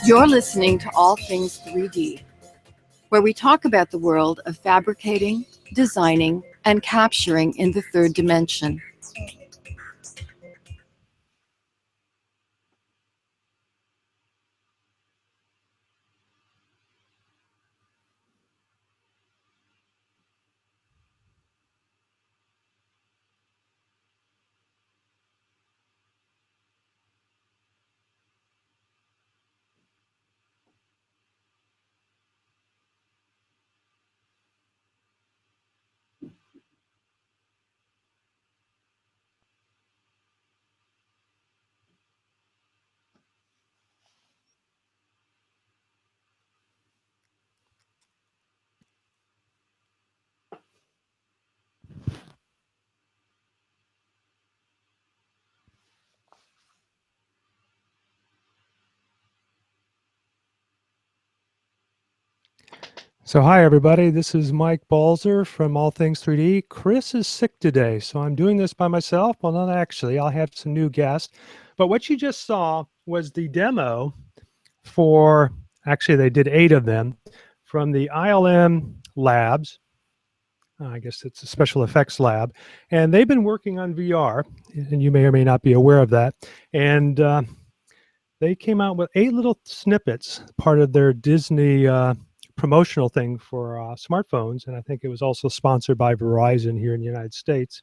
You're listening to All Things 3D, where we talk about the world of fabricating, designing, and capturing in the third dimension. So hi everybody, this is Mike Balzer from All Things 3D. Chris is sick today, so I'm doing this by myself. Well, not actually, I'll have some new guests. But what you just saw was the demo for, actually they did 8 of them, from the ILM labs. I guess it's a special effects lab. And they've been working on VR, and you may or may not be aware of that. And they came out with 8 little snippets, part of their Disney promotional thing for smartphones, and I think it was also sponsored by Verizon here in the United States.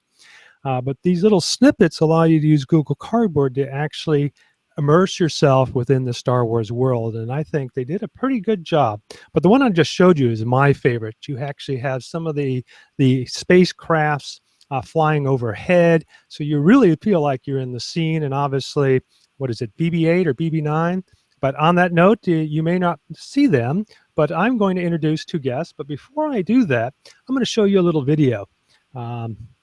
But these little snippets allow you to use Google Cardboard to actually immerse yourself within the Star Wars world, and I think they did a pretty good job. But the one I just showed you is my favorite. You actually have some of the spacecrafts flying overhead, so you really feel like you're in the scene. And obviously, what is it, BB-8 or BB-9? But on that note, you may not see them, but I'm going to introduce 2 guests. But before I do that, I'm going to show you a little video.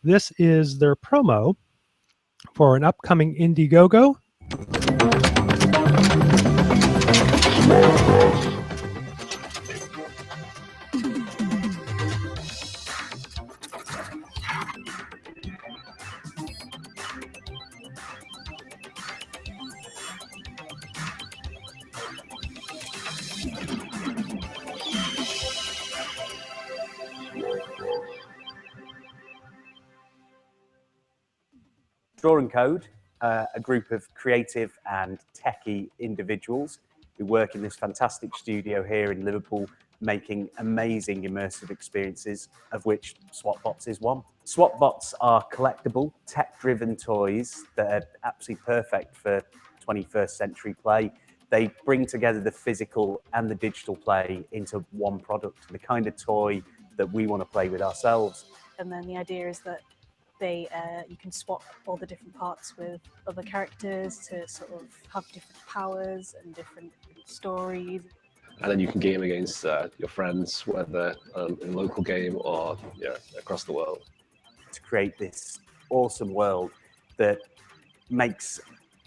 This is their promo for an upcoming Indiegogo. Drawing Code, a group of creative and techie individuals who work in this fantastic studio here in Liverpool, making amazing immersive experiences, of which SwapBots is one. SwapBots are collectible, tech-driven toys that are absolutely perfect for 21st century play. They bring together the physical and the digital play into one product, the kind of toy that we want to play with ourselves. And then the idea is that you can swap all the different parts with other characters to sort of have different powers and different stories. And then you can game against your friends, whether in a local game or across the world. To create this awesome world that makes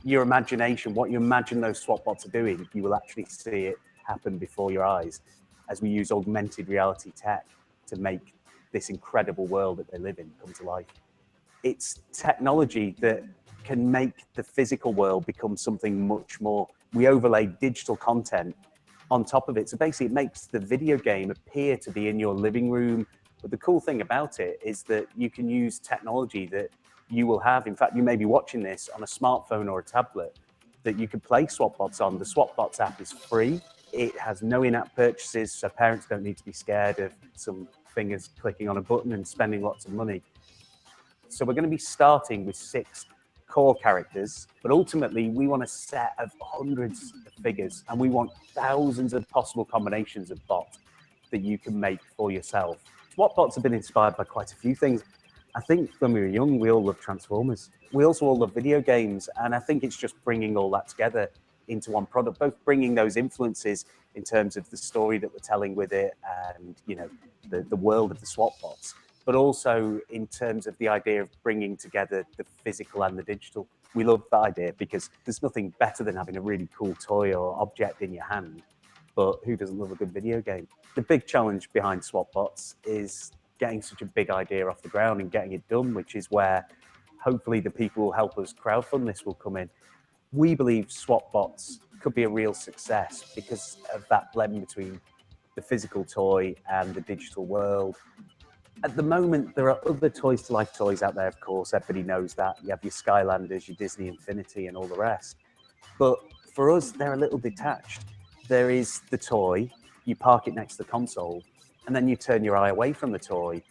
your imagination, what you imagine those SwapBots are doing, you will actually see it happen before your eyes as we use augmented reality tech to make this incredible world that they live in come to life. It's technology that can make the physical world become something much more. We overlay digital content on top of it. So basically it makes the video game appear to be in your living room. But the cool thing about it is that you can use technology that you will have. In fact, you may be watching this on a smartphone or a tablet that you can play SwapBots on. The SwapBots app is free. It has no in-app purchases, so parents don't need to be scared of some fingers clicking on a button and spending lots of money. So we're going to be starting with 6 core characters, but ultimately we want a set of hundreds of figures, and we want thousands of possible combinations of bots that you can make for yourself. SwapBots have been inspired by quite a few things. I think when we were young, we all loved Transformers. We also all love video games, and I think it's just bringing all that together into one product, both bringing those influences in terms of the story that we're telling with it and the world of the SwapBots, but also in terms of the idea of bringing together the physical and the digital. We love that idea because there's nothing better than having a really cool toy or object in your hand, but who doesn't love a good video game? The big challenge behind SwapBots is getting such a big idea off the ground and getting it done, which is where hopefully the people who help us crowdfund this will come in. We believe SwapBots could be a real success because of that blend between the physical toy and the digital world. At the moment, there are other Toys to Life toys out there, of course. Everybody knows that. You have your Skylanders, your Disney Infinity, and all the rest. But for us, they're a little detached. There is the toy, you park it next to the console, and then you turn your eye away from the toy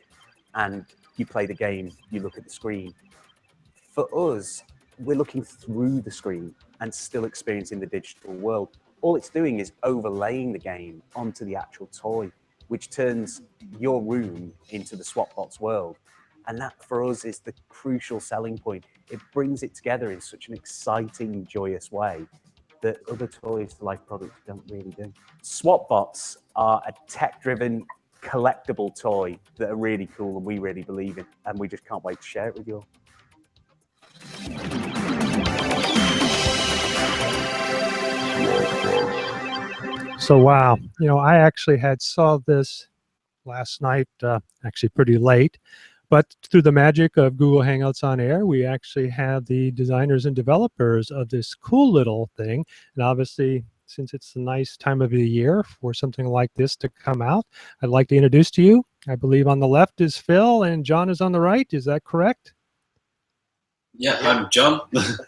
and you play the game, you look at the screen. For us, we're looking through the screen and still experiencing the digital world. All it's doing is overlaying the game onto the actual toy, which turns your room into the SwapBots world. And that, for us, is the crucial selling point. It brings it together in such an exciting, joyous way that other Toys to Life products don't really do. SwapBots are a tech-driven, collectible toy that are really cool and we really believe in, and we just can't wait to share it with you all. So wow, I actually had saw this last night, actually pretty late, but through the magic of Google Hangouts on Air, we actually have the designers and developers of this cool little thing. And obviously, since it's a nice time of the year for something like this to come out, I'd like to introduce to you, I believe on the left is Phil and John is on the right. Is that correct? Yeah, I'm John.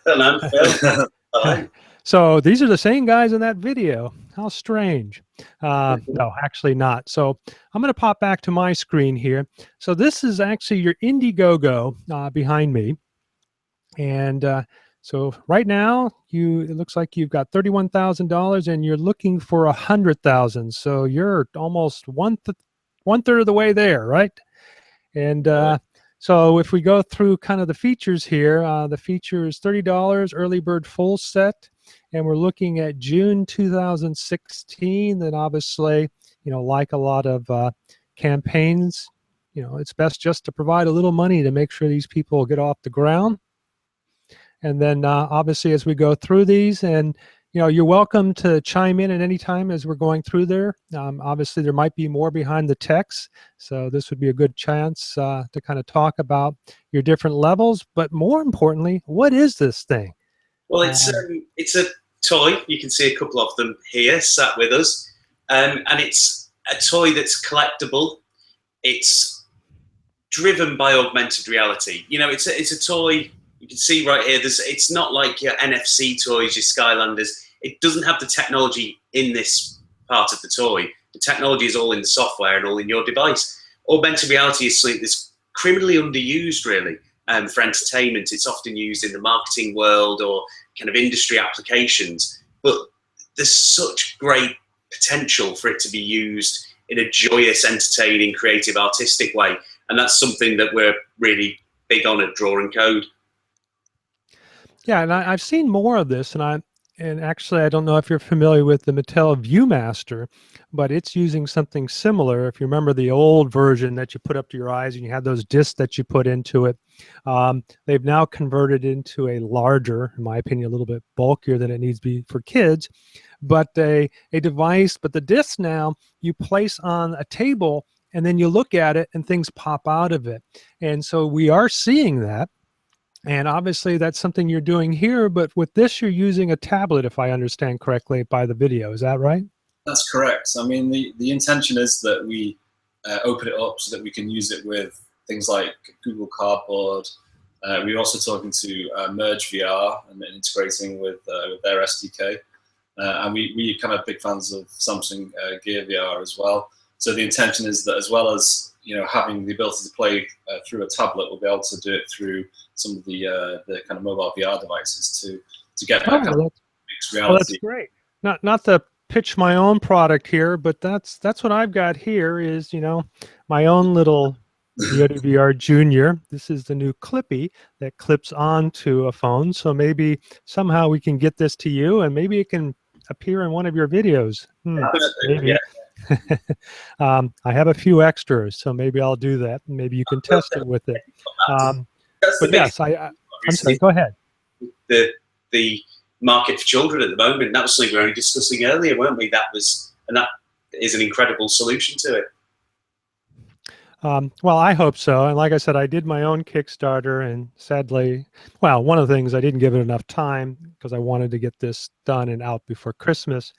And I'm Phil. Hello. So these are the same guys in that video. How strange. No, actually not. So I'm going to pop back to my screen here. So this is actually your Indiegogo behind me. And so right now, it looks like you've got $31,000 and you're looking for 100,000. So you're almost one third of the way there, right? And so if we go through kind of the features here, the feature is $30 early bird full set. And we're looking at June 2016. Then obviously, like a lot of campaigns, it's best just to provide a little money to make sure these people get off the ground. And then obviously as we go through these, and you're welcome to chime in at any time as we're going through there. Obviously there might be more behind the text, so this would be a good chance to kind of talk about your different levels. But more importantly, what is this thing? Well, it's a toy. You can see a couple of them here sat with us, and it's a toy that's collectible. It's driven by augmented reality. It's a toy. You can see right here. It's not like your NFC toys, your Skylanders. It doesn't have the technology in this part of the toy. The technology is all in the software and all in your device. Augmented reality is something that's criminally underused, really. For entertainment, it's often used in the marketing world or kind of industry applications, but there's such great potential for it to be used in a joyous, entertaining, creative, artistic way, and that's something that we're really big on at Draw and Code. Yeah, and I've seen more of this, and actually I don't know if you're familiar with the Mattel Viewmaster, but it's using something similar. If you remember the old version that you put up to your eyes and you had those discs that you put into it, they've now converted into a larger, in my opinion, a little bit bulkier than it needs to be for kids, but a device. But the disc now you place on a table and then you look at it and things pop out of it. And so we are seeing that. And obviously that's something you're doing here, but with this you're using a tablet, if I understand correctly by the video. Is that right? That's correct. I mean, the intention is that we open it up so that we can use it with things like Google Cardboard. We're also talking to Merge VR and integrating with their SDK. And we kind of big fans of Samsung Gear VR as well. So the intention is that as well as having the ability to play through a tablet, we'll be able to do it through some of the kind of mobile VR devices to get that kind of mixed reality. Well, that's great. Not to pitch my own product here, but that's what I've got here is my own little Yoda VR Junior. This is the new Clippy that clips onto a phone. So maybe somehow we can get this to you, and maybe it can appear in one of your videos. Maybe. Yeah. I have a few extras, so maybe I'll do that. Maybe you can test it with it. But yes, I'm sorry. Go ahead. The market for children at the moment. That was something we were only discussing earlier, weren't we? And that is an incredible solution to it. Well, I hope so. And like I said, I did my own Kickstarter, and sadly, well, one of the things I didn't give it enough time because I wanted to get this done and out before Christmas.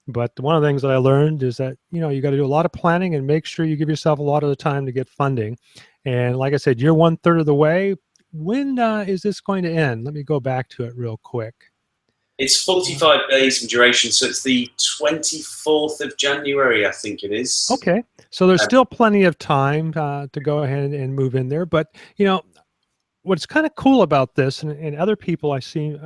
But one of the things that I learned is that, you know, you got to do a lot of planning and make sure you give yourself a lot of the time to get funding. And like I said, you're 1/3 of the way. When is this going to end? Let me go back to it real quick. It's 45 days in duration, so it's the 24th of January, I think it is. Okay, so there's still plenty of time to go ahead and move in there. But, you know, what's kind of cool about this, and other people I see,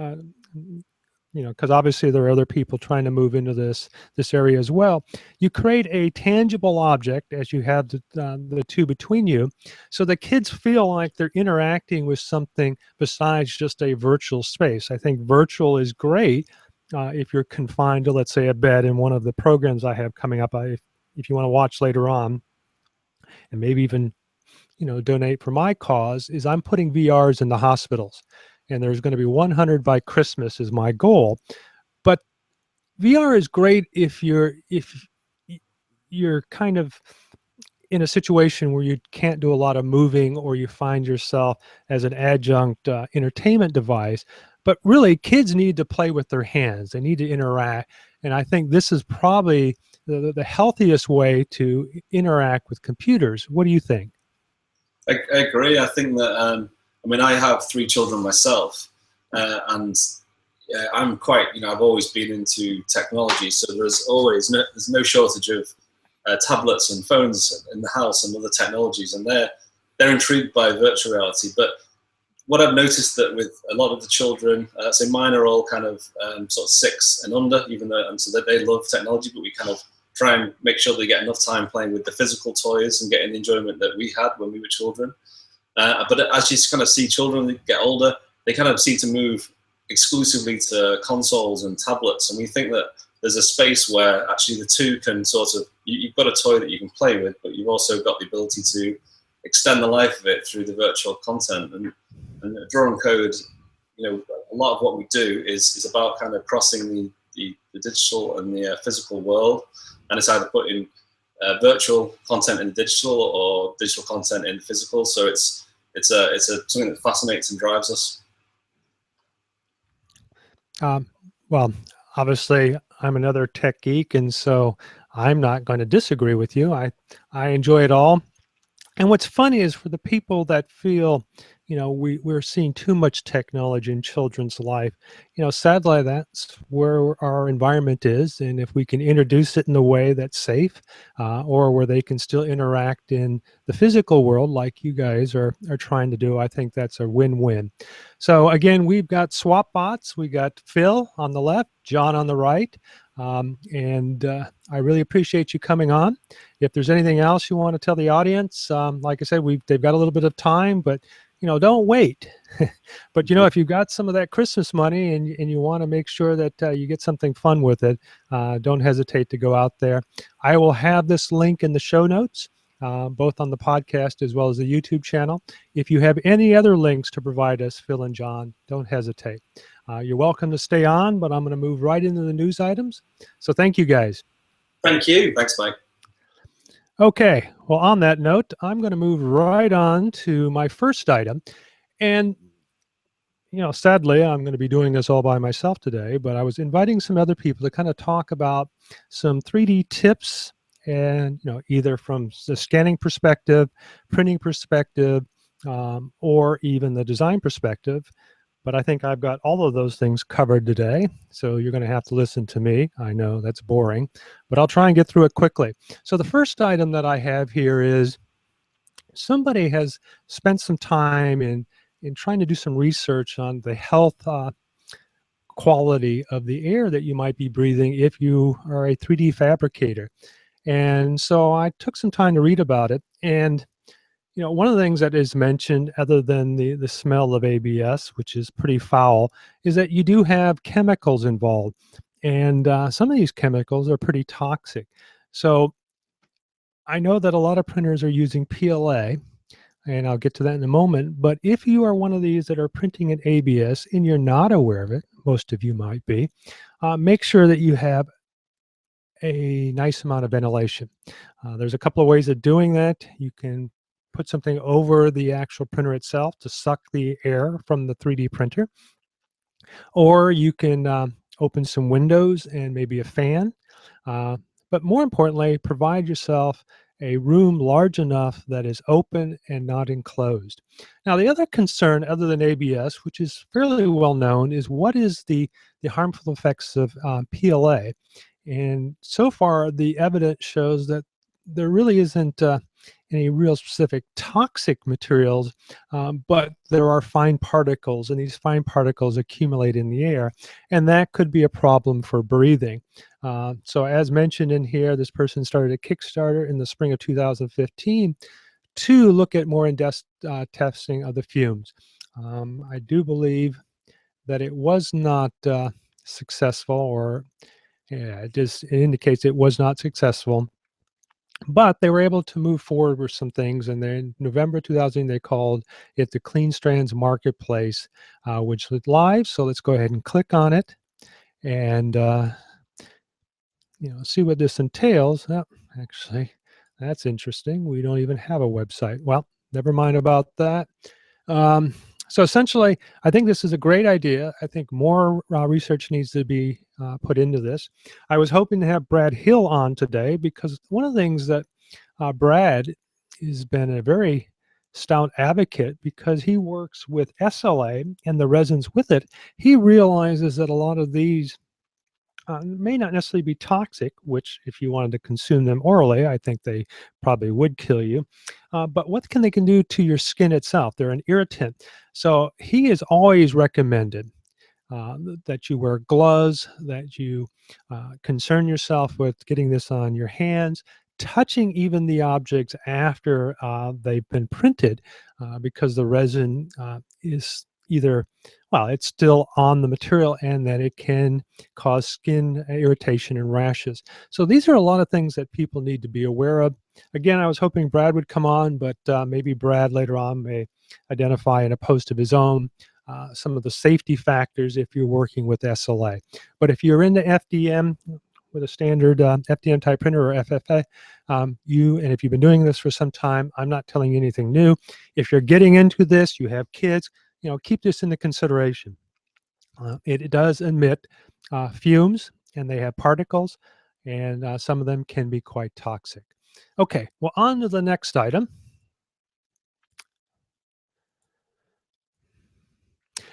you know, because obviously there are other people trying to move into this area as well. You create a tangible object as you have the two between you, so the kids feel like they're interacting with something besides just a virtual space. I think virtual is great if you're confined to, let's say, a bed in one of the programs I have coming up. If you want to watch later on, and maybe even, you know, donate for my cause, is I'm putting VRs in the hospitals, and there's going to be 100 by Christmas is my goal. But VR is great if you're kind of in a situation where you can't do a lot of moving, or you find yourself as an adjunct entertainment device. But really, kids need to play with their hands. They need to interact. And I think this is probably the healthiest way to interact with computers. What do you think? I agree. I think that, I mean, I have 3 children myself, and I'm quite, you know, I've always been into technology, so there's no shortage of tablets and phones in the house and other technologies, and they're intrigued by virtual reality. But what I've noticed that with a lot of the children, so mine are all kind of sort of 6 and under, even though, and so that they love technology, but we kind of try and make sure they get enough time playing with the physical toys and getting the enjoyment that we had when we were children. But as you kind of see children get older, they kind of seem to move exclusively to consoles and tablets. And we think that there's a space where actually the two can sort of, you've got a toy that you can play with, but you've also got the ability to extend the life of it through the virtual content. And Draw and Code, you know, a lot of what we do is about kind of crossing the digital and the physical world. And it's either putting virtual content in digital or digital content in physical. So it's something that fascinates and drives us. Well, obviously, I'm another tech geek, and so I'm not going to disagree with you. I enjoy it all. And what's funny is for the people that feel, you know, we're seeing too much technology in children's life, you know, sadly, that's where our environment is. And if we can introduce it in a way that's safe, or where they can still interact in the physical world like you guys are trying to do, I think that's a win-win. So again, we've got swap bots. We got Phil on the left, John on the right. And I really appreciate you coming on. If there's anything else you want to tell the audience, like I said, they've got a little bit of time, but you know, don't wait. But you know, if you've got some of that Christmas money and you want to make sure that you get something fun with it, don't hesitate to go out there. I will have this link in the show notes, both on the podcast as well as the YouTube channel. If you have any other links to provide us, Phil and John, don't hesitate. You're welcome to stay on, but I'm going to move right into the news items. So thank you, guys. Thank you. Thanks, Mike. Okay, well, on that note, I'm going to move right on to my first item. And, you know, sadly, I'm going to be doing this all by myself today, but I was inviting some other people to kind of talk about some 3D tips, and, you know, either from the scanning perspective, printing perspective, or even the design perspective. But I think I've got all of those things covered today. So you're going to have to listen to me. I know that's boring, but I'll try and get through it quickly. So the first item that I have here is somebody has spent some time in trying to do some research on the health quality of the air that you might be breathing if you are a 3D fabricator. And so I took some time to read about it. And you know, one of the things that is mentioned, other than the smell of ABS, which is pretty foul, is that you do have chemicals involved. And some of these chemicals are pretty toxic. So I know that a lot of printers are using PLA, and I'll get to that in a moment. But if you are one of these that are printing in ABS and you're not aware of it, most of you might be, make sure that you have a nice amount of ventilation. There's a couple of ways of doing that. You can put something over the actual printer itself to suck the air from the 3D printer. Or you can open some windows and maybe a fan. But more importantly, provide yourself a room large enough that is open and not enclosed. Now, the other concern other than ABS, which is fairly well known, is what is the harmful effects of PLA. And so far, the evidence shows that there really isn't any real specific toxic materials, but there are fine particles, and these fine particles accumulate in the air, and that could be a problem for breathing. So as mentioned in here, this person started a Kickstarter in the spring of 2015 to look at more in-depth testing of the fumes. I do believe that it was not successful, or yeah, it indicates it was not successful. But they were able to move forward with some things, and then in November 2000, they called it the Clean Strands Marketplace, which was live. So let's go ahead and click on it, and see what this entails. Oh, actually, that's interesting. We don't even have a website. Well, never mind about that. So essentially, I think this is a great idea. I think more research needs to be put into this. I was hoping to have Brad Hill on today, because one of the things that Brad has been a very stout advocate, because he works with SLA and the resins with it. He realizes that a lot of these may not necessarily be toxic, which if you wanted to consume them orally, I think they probably would kill you. But what they can do to your skin itself? They're an irritant. So he has always recommended that you wear gloves, that you concern yourself with getting this on your hands, touching even the objects after they've been printed, because the resin is either, well, it's still on the material, and that it can cause skin irritation and rashes. So these are a lot of things that people need to be aware of. Again, I was hoping Brad would come on, but maybe Brad later on may identify in a post of his own some of the safety factors if you're working with SLA. But if you're into FDM with a standard FDM type printer or FFA, and if you've been doing this for some time, I'm not telling you anything new. If you're getting into this, you have kids, keep this into consideration. It does emit fumes, and they have particles, and some of them can be quite toxic. Okay, well, on to the next item.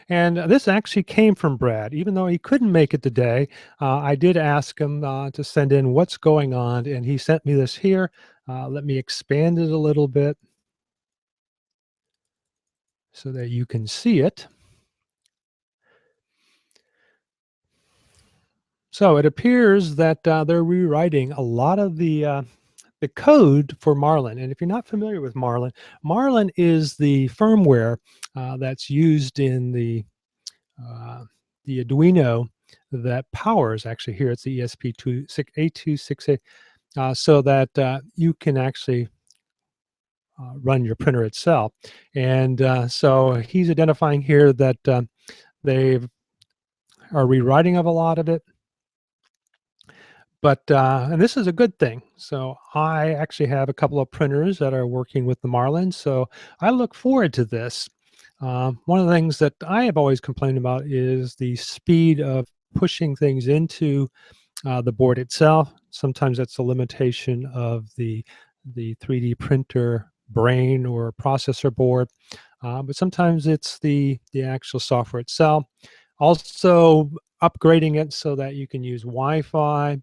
And this actually came from Brad. Even though he couldn't make it today, I did ask him to send in what's going on, and he sent me this here. Let me expand it a little bit so that you can see it. So it appears that they're rewriting a lot of the code for Marlin. And if you're not familiar with Marlin, Marlin is the firmware that's used in the Arduino that powers, actually here it's the ESP8268, so that you can actually run your printer itself. And so he's identifying here that they are rewriting of a lot of it. But, and this is a good thing. So I actually have a couple of printers that are working with the Marlin. So I look forward to this. One of the things that I have always complained about is the speed of pushing things into the board itself. Sometimes that's a limitation of the 3D printer brain or processor board, but sometimes it's the actual software itself. Also upgrading it so that you can use Wi-Fi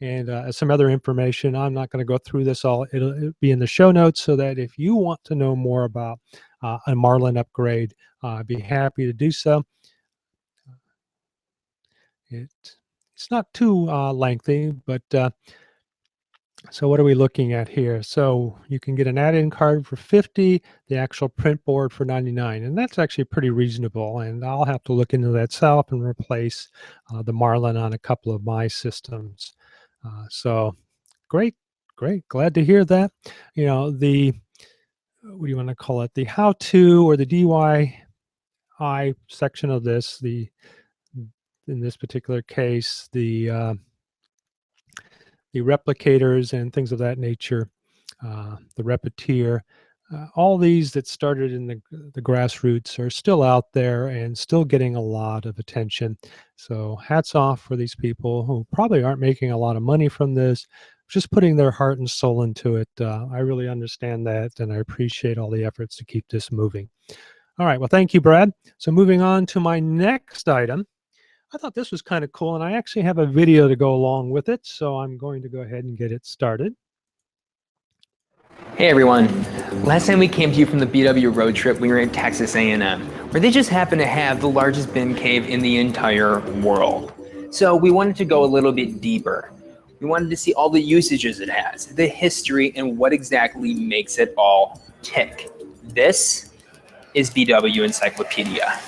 and some other information. I'm not going to go through this all. It'll be in the show notes, so that if you want to know more about a Marlin upgrade, I'd be happy to do so. It's not too lengthy, but so what are we looking at here? So you can get an add-in card for 50, the actual print board for 99, and that's actually pretty reasonable. And I'll have to look into that self and replace the Marlin on a couple of my systems. So great, glad to hear that. The, what do you want to call it? The how-to or the DIY section of this, in this particular case, the replicators and things of that nature, the repetier, all these that started in the grassroots are still out there and still getting a lot of attention. So hats off for these people who probably aren't making a lot of money from this, just putting their heart and soul into it. I really understand that, and I appreciate all the efforts to keep this moving. All right, well, thank you, Brad. So moving on to my next item. I thought this was kind of cool, and I actually have a video to go along with it, so I'm going to go ahead and get it started. Hey everyone, last time we came to you from the BW road trip, we were at Texas A&M, where they just happen to have the largest BIM cave in the entire world. So we wanted to go a little bit deeper. We wanted to see all the usages it has, the history, and what exactly makes it all tick. This is BW Encyclopedia.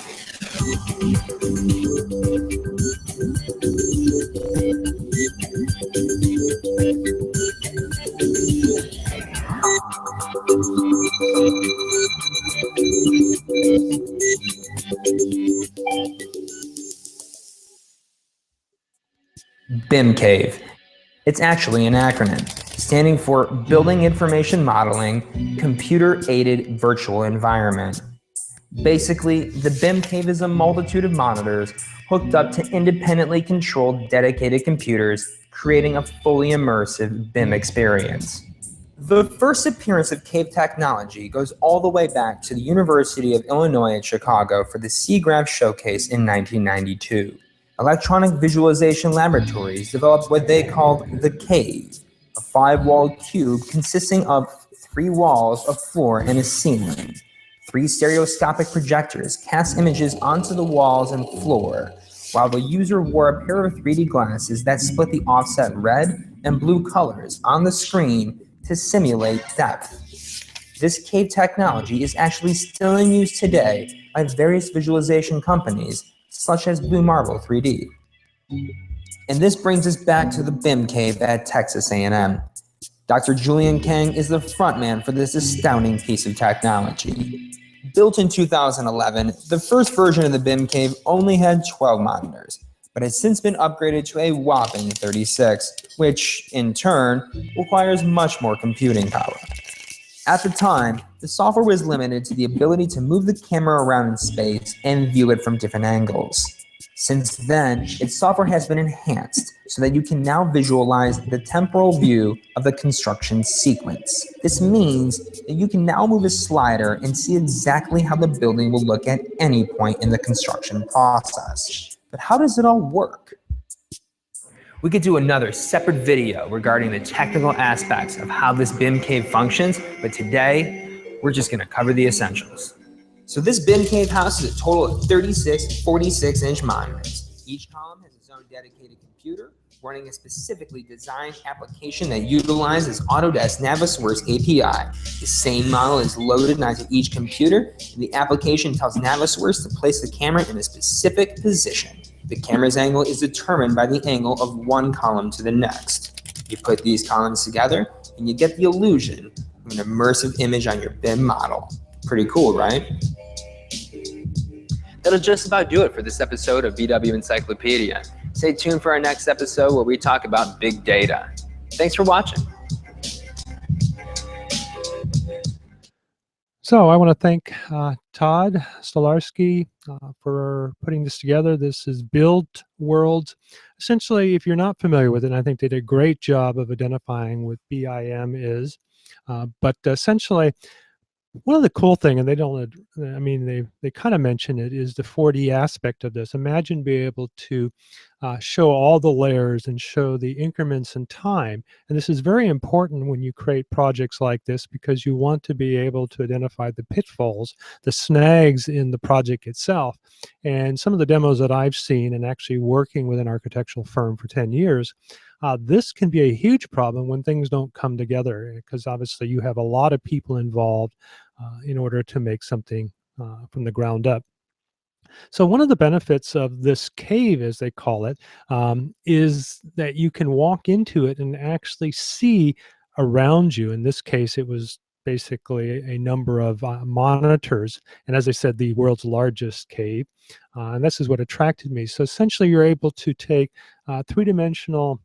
BIM Cave. It's actually an acronym, standing for Building Information Modeling Computer Aided Virtual Environment. Basically, the BIM Cave is a multitude of monitors hooked up to independently controlled dedicated computers, creating a fully immersive BIM experience. The first appearance of cave technology goes all the way back to the University of Illinois at Chicago for the SIGGRAPH Showcase in 1992. Electronic Visualization Laboratories developed what they called the cave, a 5-walled cube consisting of 3 walls, a floor, and a ceiling. 3 stereoscopic projectors cast images onto the walls and floor, while the user wore a pair of 3D glasses that split the offset red and blue colors on the screen to simulate depth. This cave technology is actually still in use today by various visualization companies, such as Blue Marble 3D. And this brings us back to the BIM Cave at Texas A&M. Dr. Julian Kang is the frontman for this astounding piece of technology. Built in 2011, the first version of the BIM Cave only had 12 monitors, but has since been upgraded to a whopping 36, which, in turn, requires much more computing power. At the time, the software was limited to the ability to move the camera around in space and view it from different angles. Since then, its software has been enhanced so that you can now visualize the temporal view of the construction sequence. This means that you can now move a slider and see exactly how the building will look at any point in the construction process. But how does it all work? We could do another separate video regarding the technical aspects of how this BIM Cave functions, but today, we're just gonna cover the essentials. So this BIM Cave houses a total of 36 46-inch monitors. Each column has its own dedicated computer running a specifically designed application that utilizes Autodesk Navisworks API. The same model is loaded onto each computer, and the application tells Navisworks to place the camera in a specific position. The camera's angle is determined by the angle of one column to the next. You put these columns together, and you get the illusion of an immersive image on your BIM model. Pretty cool, right? That'll just about do it for this episode of BW Encyclopedia. Stay tuned for our next episode where we talk about big data. Thanks for watching. So I want to thank Todd Stolarski for putting this together. This is Build Worlds. Essentially, if you're not familiar with it, and I think they did a great job of identifying what BIM is, but essentially, one of the cool thing, and they don't, I mean, they kind of mention it, is the 4D aspect of this. Imagine being able to show all the layers and show the increments in time. And this is very important when you create projects like this, because you want to be able to identify the pitfalls, the snags in the project itself. And some of the demos that I've seen, and actually working with an architectural firm for 10 years, this can be a huge problem when things don't come together, because obviously you have a lot of people involved in order to make something from the ground up. So one of the benefits of this cave, as they call it, is that you can walk into it and actually see around you. In this case, it was basically a number of monitors, and as I said, the world's largest cave, and this is what attracted me. So essentially, you're able to take 3-dimensional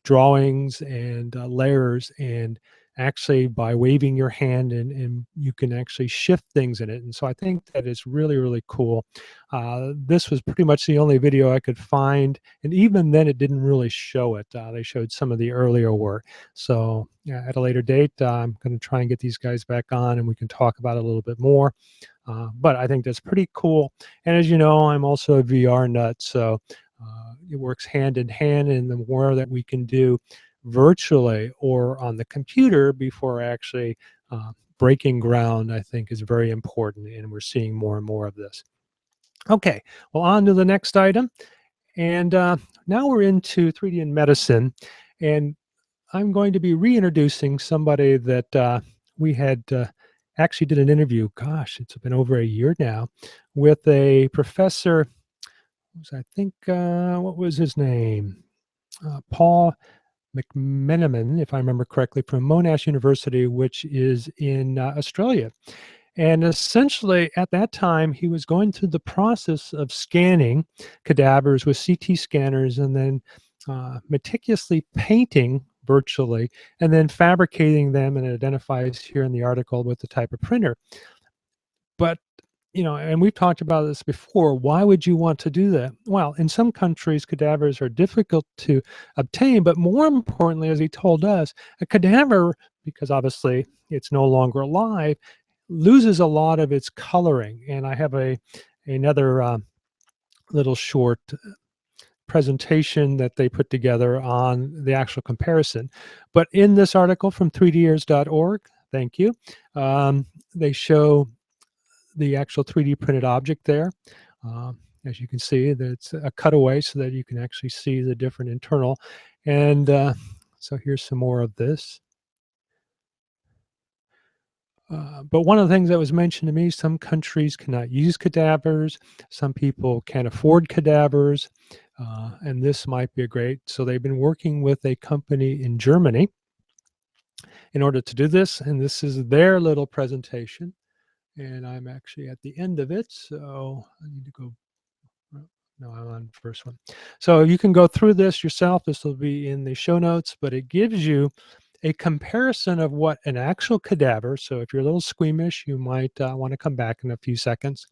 drawings and layers and actually by waving your hand, and you can actually shift things in it. And so I think that it's really, really cool. This was pretty much the only video I could find, and even then it didn't really show it. They showed some of the earlier work. So yeah, at a later date, I'm going to try and get these guys back on and we can talk about it a little bit more. But I think that's pretty cool. And as you know, I'm also a VR nut, so it works hand in hand, and the more that we can do virtually or on the computer before actually breaking ground, I think is very important, and we're seeing more and more of this. Okay, well, on to the next item. And now we're into 3D in medicine, and I'm going to be reintroducing somebody that we had actually did an interview, gosh, it's been over a year now, with a professor, I think, what was his name? Paul McMenamin, if I remember correctly, from Monash University, which is in Australia. And essentially, at that time, he was going through the process of scanning cadavers with CT scanners and then meticulously painting virtually and then fabricating them, and it identifies here in the article with the type of printer. But you know, and we've talked about this before, why would you want to do that? Well, in some countries, cadavers are difficult to obtain, but more importantly, as he told us, a cadaver, because obviously it's no longer alive, loses a lot of its coloring. And I have another little short presentation that they put together on the actual comparison. But in this article from 3ders.org, thank you, they show the actual 3D printed object there. As you can see, that's a cutaway so that you can actually see the different internal. And so here's some more of this. But one of the things that was mentioned to me, some countries cannot use cadavers. Some people can't afford cadavers. And this might be a great, so they've been working with a company in Germany in order to do this. And this is their little presentation. And I'm actually at the end of it, so I need to go. No, I'm on the first one. So you can go through this yourself. This will be in the show notes, but it gives you a comparison of what an actual cadaver, so if you're a little squeamish, you might want to come back in a few seconds,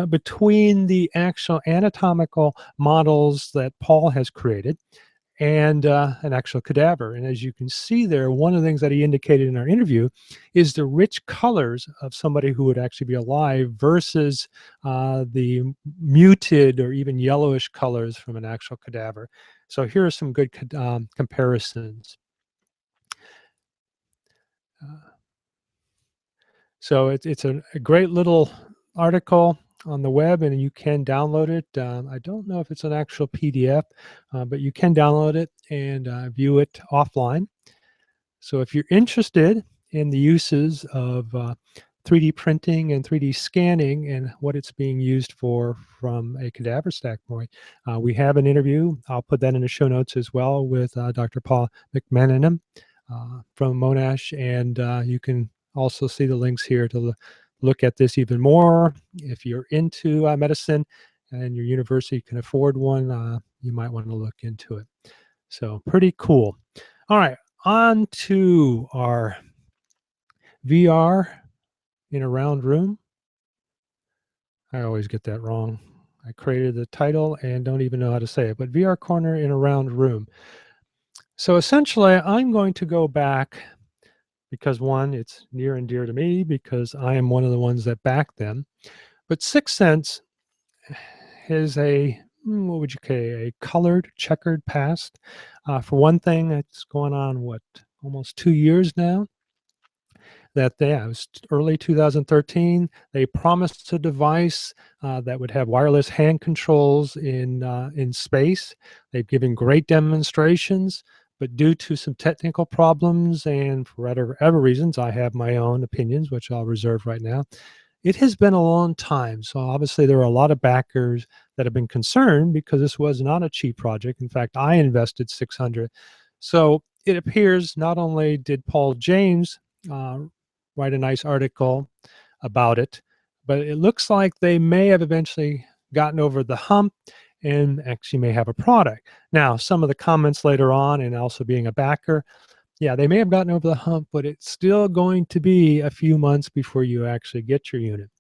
between the actual anatomical models that Paul has created and an actual cadaver. And as you can see there, one of the things that he indicated in our interview is the rich colors of somebody who would actually be alive versus the muted or even yellowish colors from an actual cadaver. So here are some good comparisons. So it's a great little article on the web, and you can download it. I don't know if it's an actual PDF, but you can download it and view it offline. So if you're interested in the uses of 3D printing and 3D scanning and what it's being used for from a cadaver standpoint, we have an interview. I'll put that in the show notes as well with Dr. Paul McMenamin from Monash, and you can also see the links here to look at this even more. If you're into medicine and your university can afford one, you might want to look into it. So pretty cool. All right, on to our VR in a round room. I always get that wrong. I created the title and don't even know how to say it, but VR corner in a round room. So essentially, I'm going to go back because one, it's near and dear to me because I am one of the ones that backed them. But Sixth Sense is a, what would you say, a colored, checkered past. For one thing, it's going on, what, almost 2 years now? That it was early 2013. They promised a device that would have wireless hand controls in space. They've given great demonstrations, but due to some technical problems and for whatever reasons, I have my own opinions, which I'll reserve right now. It has been a long time. So obviously there are a lot of backers that have been concerned because this was not a cheap project. In fact, I invested $600. So it appears not only did Paul James write a nice article about it, but it looks like they may have eventually gotten over the hump and actually may have a product. Now, some of the comments later on, and also being a backer, yeah, they may have gotten over the hump, but it's still going to be a few months before you actually get your unit.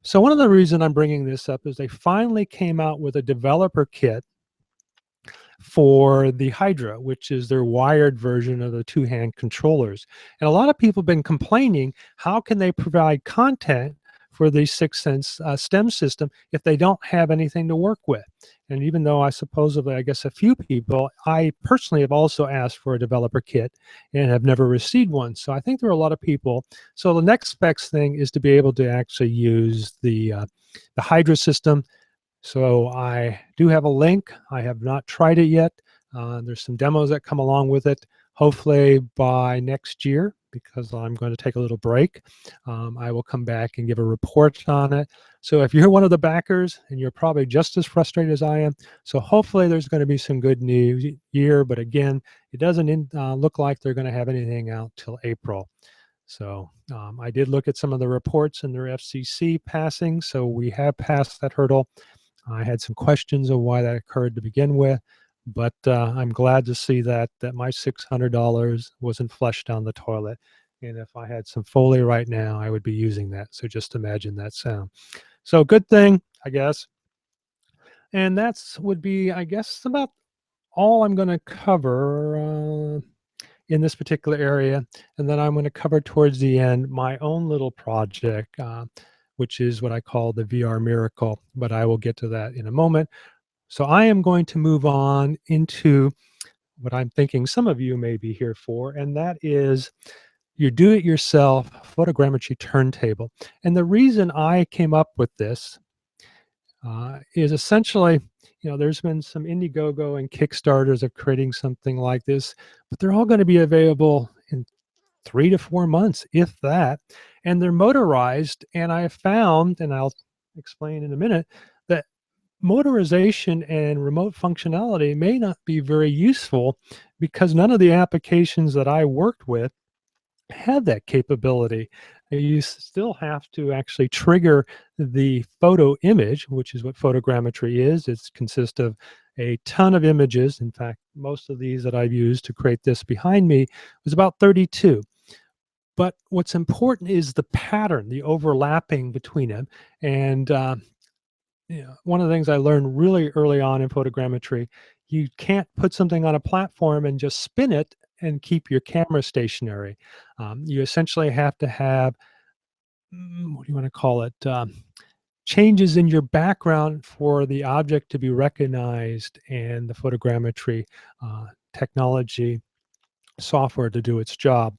So one of the reasons I'm bringing this up is they finally came out with a developer kit for the Hydra, which is their wired version of the two-hand controllers. And a lot of people have been complaining, how can they provide content for the 6sense STEM system if they don't have anything to work with? And even though I supposedly, I guess a few people, I personally have also asked for a developer kit and have never received one. So I think there are a lot of people. So the next specs thing is to be able to actually use the Hydra system. So I do have a link. I have not tried it yet. There's some demos that come along with it. Hopefully by next year, because I'm going to take a little break, I will come back and give a report on it. So if you're one of the backers, and you're probably just as frustrated as I am, so hopefully there's going to be some good news here. But again, it doesn't look like they're going to have anything out till April. So I did look at some of the reports in their FCC passing. So we have passed that hurdle. I had some questions of why that occurred to begin with, but I'm glad to see that my $600 wasn't flushed down the toilet. And if I had some Foley right now, I would be using that. So just imagine that sound. So good thing, I guess. And that's would be, I guess, about all I'm going to cover in this particular area. And then I'm going to cover towards the end my own little project, which is what I call the VR miracle, but I will get to that in a moment. So I am going to move on into what I'm thinking some of you may be here for, and that is your do-it-yourself photogrammetry turntable. And the reason I came up with this is essentially, there's been some Indiegogo and Kickstarters of creating something like this, but they're all going to be available in 3 to 4 months, if that. And they're motorized. And I have found, and I'll explain in a minute, that motorization and remote functionality may not be very useful because none of the applications that I worked with have that capability. You still have to actually trigger the photo image, which is what photogrammetry is. It consists of a ton of images. In fact, most of these that I've used to create this behind me was about 32. But what's important is the pattern, the overlapping between them. And one of the things I learned really early on in photogrammetry, you can't put something on a platform and just spin it and keep your camera stationary. You essentially have to have, what do you want to call it, changes in your background for the object to be recognized and the photogrammetry technology software to do its job.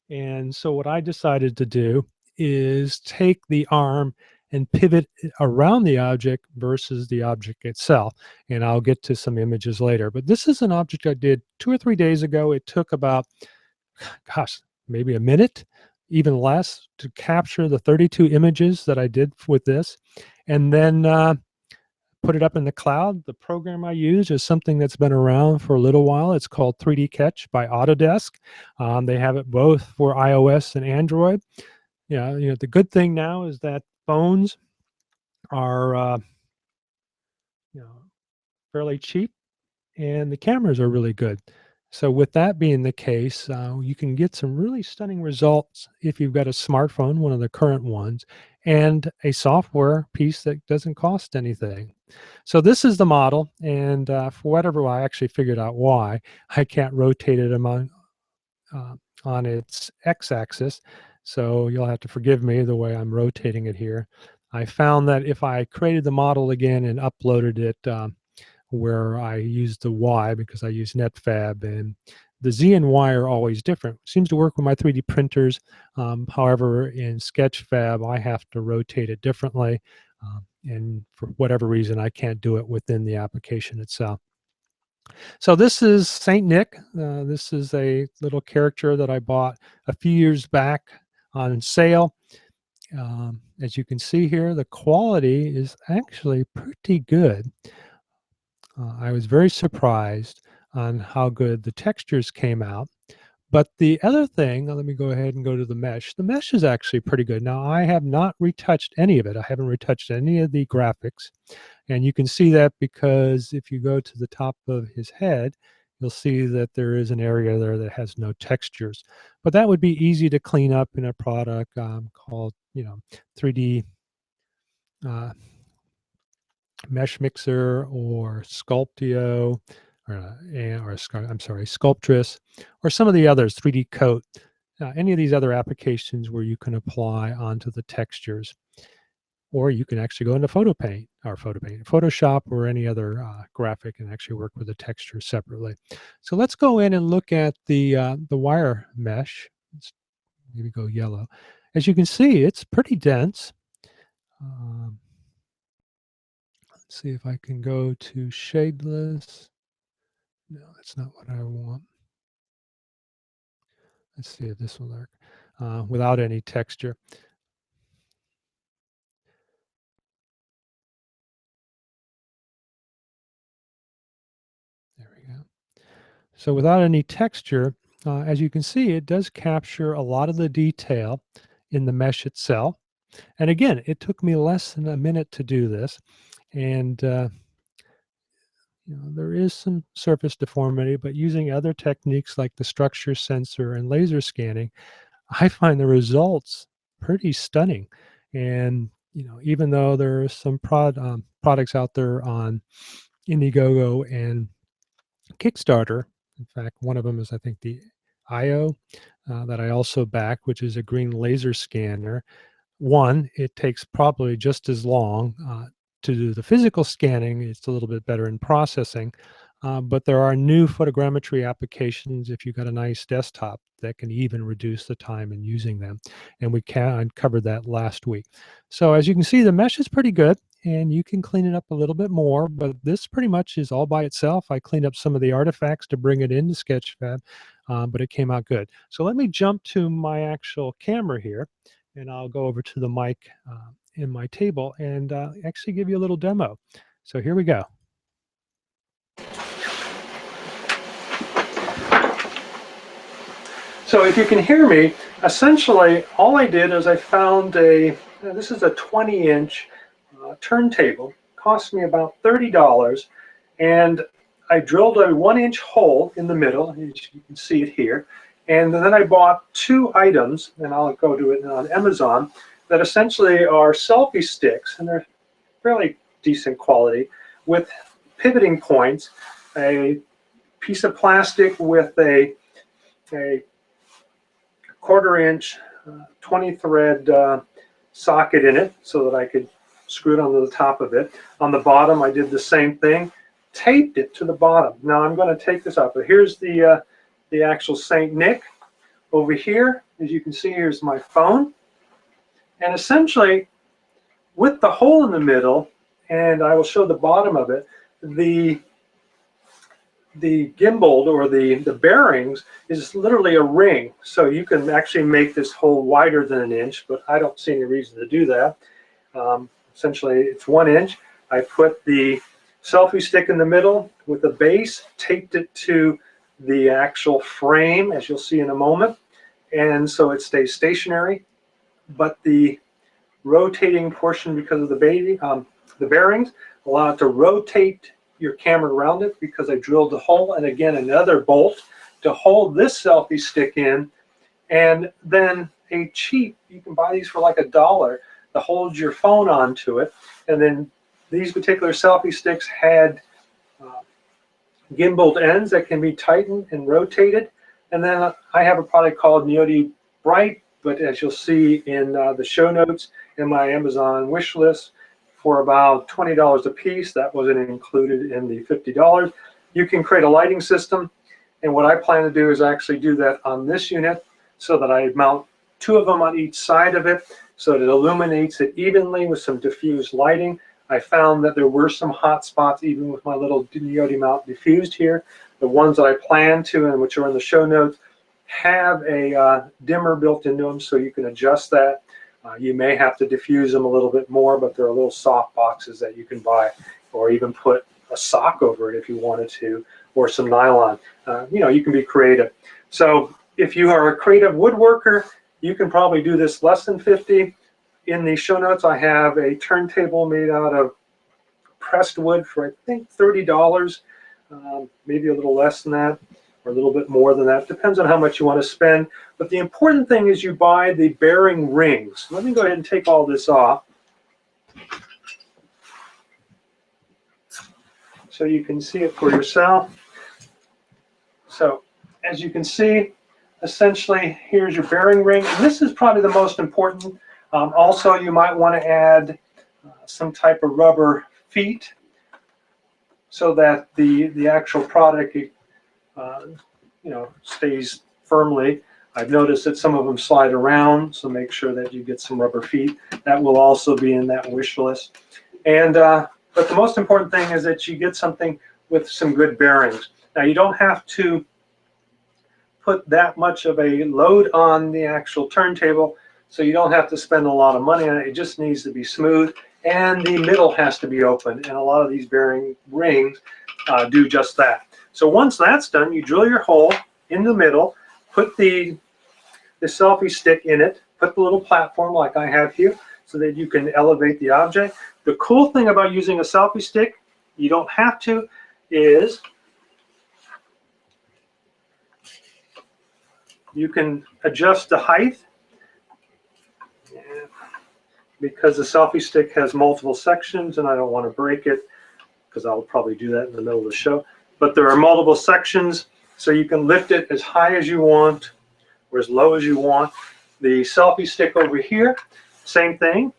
And so what I decided to do is take the arm and pivot around the object versus the object itself. And I'll get to some images later. But this is an object I did 2 or 3 days ago. It took about, maybe a minute, even less, to capture the 32 images that I did with this. And then put it up in the cloud. The program I use is something that's been around for a little while. It's called 3D Catch by Autodesk. They have it both for iOS and Android. The good thing now is that phones are fairly cheap, and the cameras are really good. So with that being the case, you can get some really stunning results if you've got a smartphone, one of the current ones, and a software piece that doesn't cost anything. So this is the model, and for whatever, I actually figured out why I can't rotate it on its x-axis. So you'll have to forgive me the way I'm rotating it here. I found that if I created the model again and uploaded it where I use the Y, because I use NetFab, and the Z and Y are always different. Seems to work with my 3D printers. However, in Sketchfab, I have to rotate it differently. And for whatever reason, I can't do it within the application itself. So this is Saint Nick. This is a little character that I bought a few years back on sale. As you can see here, the quality is actually pretty good. I was very surprised on how good the textures came out. But the other thing, let me go ahead and go to the mesh. The mesh is actually pretty good. Now, I have not retouched any of it. I haven't retouched any of the graphics. And you can see that because if you go to the top of his head, you'll see that there is an area there that has no textures. But that would be easy to clean up in a product called, 3D Mesh Mixer or Sculptio, I'm sorry, Sculptress, or some of the others, 3D Coat, any of these other applications where you can apply onto the textures. Or you can actually go into Photoshop, or any other graphic, and actually work with the texture separately. So let's go in and look at the wire mesh. Let's maybe go yellow. As you can see, it's pretty dense. Let's see if I can go to shadeless. No, that's not what I want. Let's see if this will work without any texture. There we go. So without any texture, as you can see, it does capture a lot of the detail in the mesh itself. And again, it took me less than a minute to do this. And there is some surface deformity, but using other techniques like the structure sensor and laser scanning, I find the results pretty stunning. And even though there are some products out there on Indiegogo and Kickstarter, in fact, one of them is, I think, the IO that I also back, which is a green laser scanner. One, it takes probably just as long to do the physical scanning. It's a little bit better in processing, but there are new photogrammetry applications if you've got a nice desktop that can even reduce the time in using them. And we covered that last week. So as you can see, the mesh is pretty good, and you can clean it up a little bit more, but this pretty much is all by itself. I cleaned up some of the artifacts to bring it into Sketchfab, but it came out good. So let me jump to my actual camera here, and I'll go over to the mic in my table and actually give you a little demo. So here we go. So if you can hear me, essentially all I did is I found this is a 20-inch turntable, cost me about $30, and I drilled a 1-inch hole in the middle, as you can see it here, and then I bought 2 items, and I'll go to it on Amazon, that essentially are selfie sticks, and they're fairly decent quality, with pivoting points, a piece of plastic with a 1/4-inch 20-thread socket in it so that I could screw it onto the top of it. On the bottom, I did the same thing, taped it to the bottom. Now I'm going to take this out, but here's the actual Saint Nick. Over here, as you can see, here's my phone. And essentially, with the hole in the middle, and I will show the bottom of it, the gimbal, or the bearings, is literally a ring. So you can actually make this hole wider than 1 inch, but I don't see any reason to do that. Essentially, it's 1 inch. I put the selfie stick in the middle with a base, taped it to the actual frame, as you'll see in a moment, and so it stays stationary. But the rotating portion, because of the bearings, allow it to rotate your camera around it, because I drilled a hole, and again another bolt to hold this selfie stick in, and then a cheap, you can buy these for like $1, to hold your phone onto it. And then these particular selfie sticks had gimbaled ends that can be tightened and rotated. And then I have a product called Neoti Bright, but as you'll see in the show notes in my Amazon wish list, for about $20 a piece, that wasn't included in the $50. You can create a lighting system, and what I plan to do is actually do that on this unit, so that I mount 2 of them on each side of it, so that it illuminates it evenly with some diffused lighting. I found that there were some hot spots even with my little Neoti mount diffused here. The ones that I plan to, and which are in the show notes, have a dimmer built into them, so you can adjust that. You may have to diffuse them a little bit more, but there are little soft boxes that you can buy, or even put a sock over it if you wanted to, or some nylon. You can be creative. So if you are a creative woodworker, you can probably do this less than $50. In the show notes, I have a turntable made out of pressed wood for, I think, $30. maybe a little less than that, or a little bit more than that. Depends on how much you want to spend. But the important thing is you buy the bearing rings. Let me go ahead and take all this off, so you can see it for yourself. So as you can see, essentially, here's your bearing ring. And this is probably the most important. Also, you might want to add some type of rubber feet so that the actual product stays firmly. I've noticed that some of them slide around, so make sure that you get some rubber feet. That will also be in that wish list. And but the most important thing is that you get something with some good bearings. Now, you don't have to put that much of a load on the actual turntable, so you don't have to spend a lot of money on it. It just needs to be smooth, and the middle has to be open, and a lot of these bearing rings do just that. So once that's done, you drill your hole in the middle, put the selfie stick in it, put the little platform like I have here so that you can elevate the object. The cool thing about using a selfie stick, you don't have to, is you can adjust the height. Because the selfie stick has multiple sections, and I don't want to break it because I'll probably do that in the middle of the show. But there are multiple sections, so you can lift it as high as you want or as low as you want. The selfie stick over here, same thing.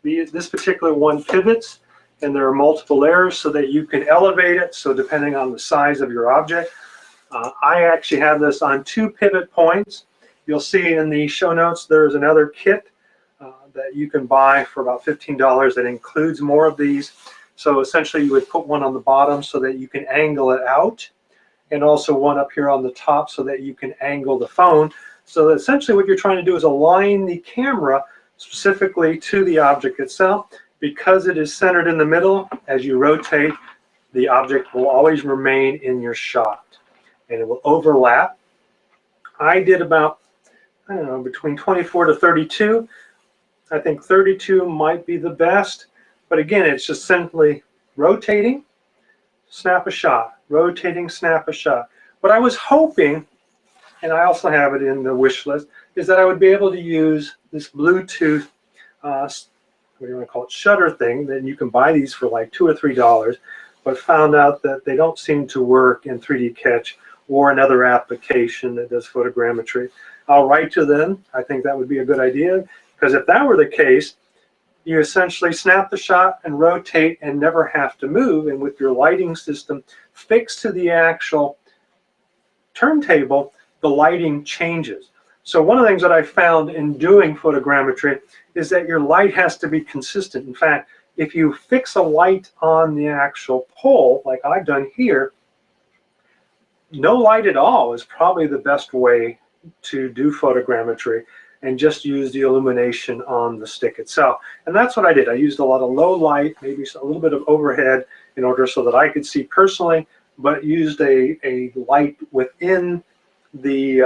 This particular one pivots, and there are multiple layers so that you can elevate it, so depending on the size of your object. I actually have this on 2 pivot points. You'll see in the show notes there's another kit that you can buy for about $15 that includes more of these. So essentially you would put one on the bottom so that you can angle it out, and also one up here on the top so that you can angle the phone. So essentially what you're trying to do is align the camera specifically to the object itself. Because it is centered in the middle, as you rotate, the object will always remain in your shot, and it will overlap. I did about, I don't know, between 24 to 32. I think 32 might be the best, but again, it's just simply rotating, snap a shot, rotating, snap a shot. What I was hoping, and I also have it in the wish list, is that I would be able to use this Bluetooth, what do you want to call it, shutter thing. Then you can buy these for like $2 or $3, but found out that they don't seem to work in 3D Catch or another application that does photogrammetry. I'll write to them. I think that would be a good idea. Because if that were the case, you essentially snap the shot and rotate and never have to move. And with your lighting system fixed to the actual turntable, the lighting changes. So one of the things that I found in doing photogrammetry is that your light has to be consistent. In fact, if you fix a light on the actual pole, like I've done here, no light at all is probably the best way to do photogrammetry, and just use the illumination on the stick itself. And that's what I did. I used a lot of low light, maybe a little bit of overhead in order so that I could see personally, but used a light within the,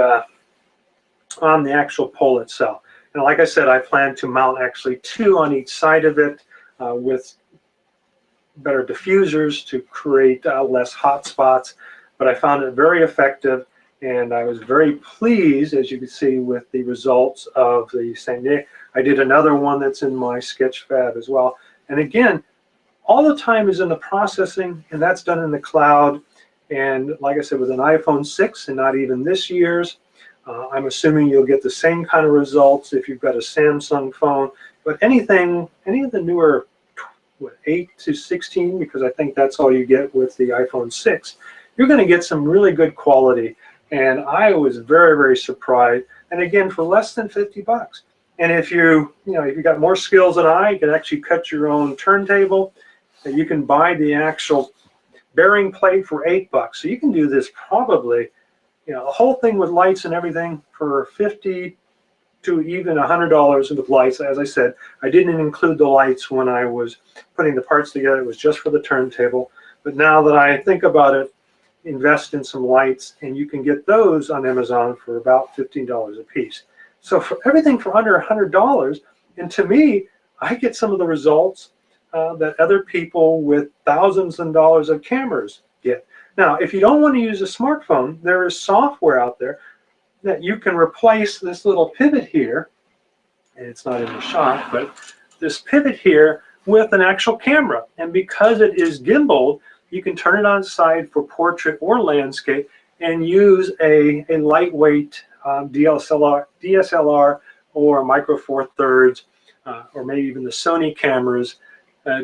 on the actual pole itself. And like I said, I plan to mount actually 2 on each side of it with better diffusers to create less hot spots. But I found it very effective. And I was very pleased, as you can see, with the results of the same day. I did another one that's in my Sketchfab as well. And again, all the time is in the processing, and that's done in the cloud. And like I said, with an iPhone 6 and not even this year's, I'm assuming you'll get the same kind of results if you've got a Samsung phone. But anything, any of the newer 8 to 16, because I think that's all you get with the iPhone 6, you're going to get some really good quality. And I was very, very surprised. And again, for less than $50. And if you got more skills than I, you can actually cut your own turntable. And you can buy the actual bearing plate for $8. So you can do this probably, the whole thing with lights and everything for $50 to even $100 with lights. As I said, I didn't include the lights when I was putting the parts together. It was just for the turntable. But now that I think about it, invest in some lights, and you can get those on Amazon for about $15 a piece. So for everything for under $100, and to me, I get some of the results that other people with thousands of dollars of cameras get. Now, if you don't want to use a smartphone, there is software out there that you can replace this little pivot here, and it's not in the shot, but this pivot here with an actual camera. And because it is gimbaled, you can turn it on its side for portrait or landscape and use a lightweight DSLR or Micro Four Thirds, or maybe even the Sony cameras,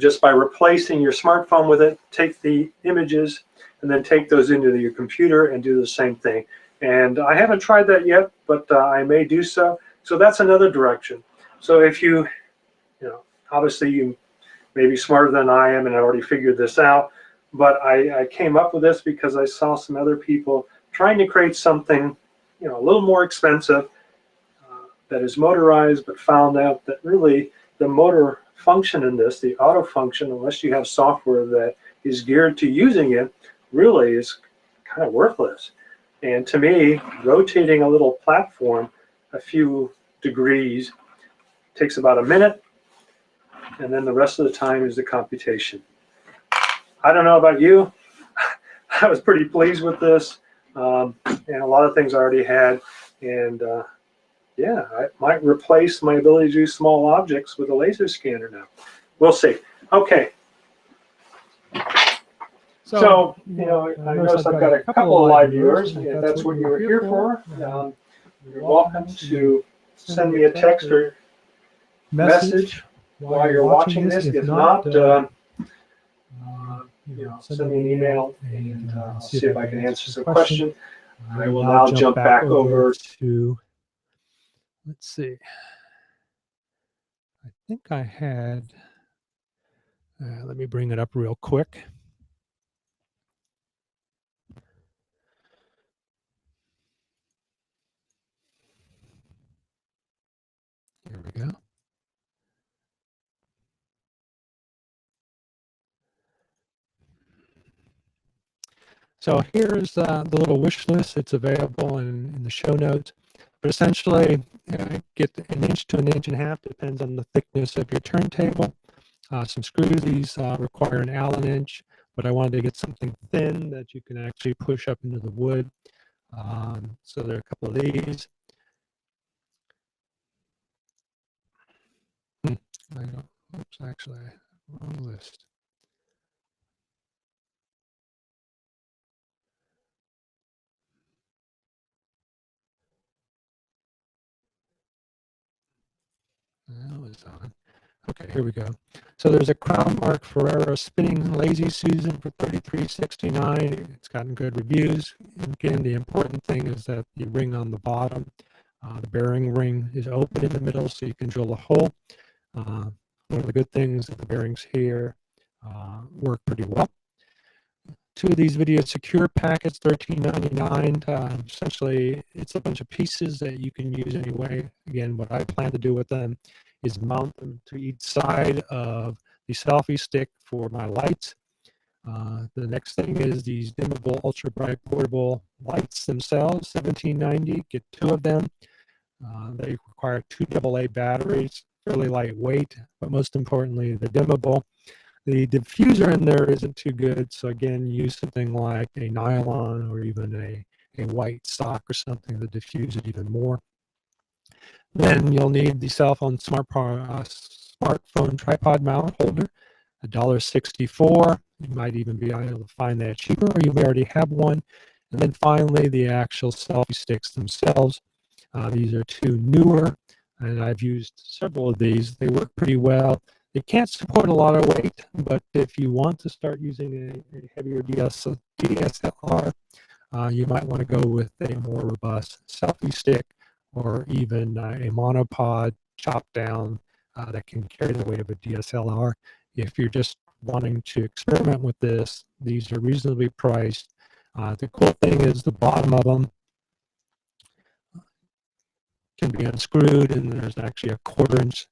just by replacing your smartphone with it. Take the images and then take those into your computer and do the same thing. And I haven't tried that yet, but I may do so. So that's another direction. So if you obviously you may be smarter than I am and I already figured this out, but I came up with this because I saw some other people trying to create something, a little more expensive that is motorized, but found out that really the motor function in this, the auto function, unless you have software that is geared to using it, really is kind of worthless. And to me, rotating a little platform a few degrees takes about a minute, and then the rest of the time is the computation. I don't know about you. I was pretty pleased with this, and a lot of things I already had. And yeah, I might replace my ability to do small objects with a laser scanner now. We'll see. Okay. So I notice I've got a couple of live viewers. If that's what you were here for, you're welcome to send me a text or message while you're watching this. If not, send me an email, and I'll see if I can answer some questions. I will now jump back over to, let's see. I think I had, let me bring it up real quick. Here we go. So here's the little wish list. It's available in the show notes. But essentially, get an inch to an inch and a half, depends on the thickness of your turntable. Some screws. These require an Allen inch, but I wanted to get something thin that you can actually push up into the wood. So there are a couple of these. Oops, actually, wrong list. That was on. Okay, here we go. So there's a Crown Mark Ferrero spinning Lazy Susan for $33.69. It's gotten good reviews. And again, the important thing is that the ring on the bottom, the bearing ring, is open in the middle, so you can drill a hole. One of the good things is the bearings here work pretty well. Two of these video secure packets, $13.99. Essentially, it's a bunch of pieces that you can use anyway. Again, what I plan to do with them is mount them to each side of the selfie stick for my lights. The next thing is these dimmable ultra bright portable lights themselves, $17.90. Get two of them. They require 2 AA batteries, fairly lightweight, but most importantly, they're dimmable. The diffuser in there isn't too good, so again, use something like a nylon or even a white sock or something to diffuse it even more. Then you'll need the cell phone smartphone tripod mount holder, $1.64. You might even be able to find that cheaper, or you may already have one. And then finally, the actual selfie sticks themselves. These are two newer, and I've used several of these. They work pretty well. They can't support a lot of weight, but if you want to start using a heavier DSLR, you might want to go with a more robust selfie stick, or even a monopod chop down that can carry the weight of a DSLR. If you're just wanting to experiment with this, these are reasonably priced. The cool thing is the bottom of them can be unscrewed, and there's actually a 1/4 inch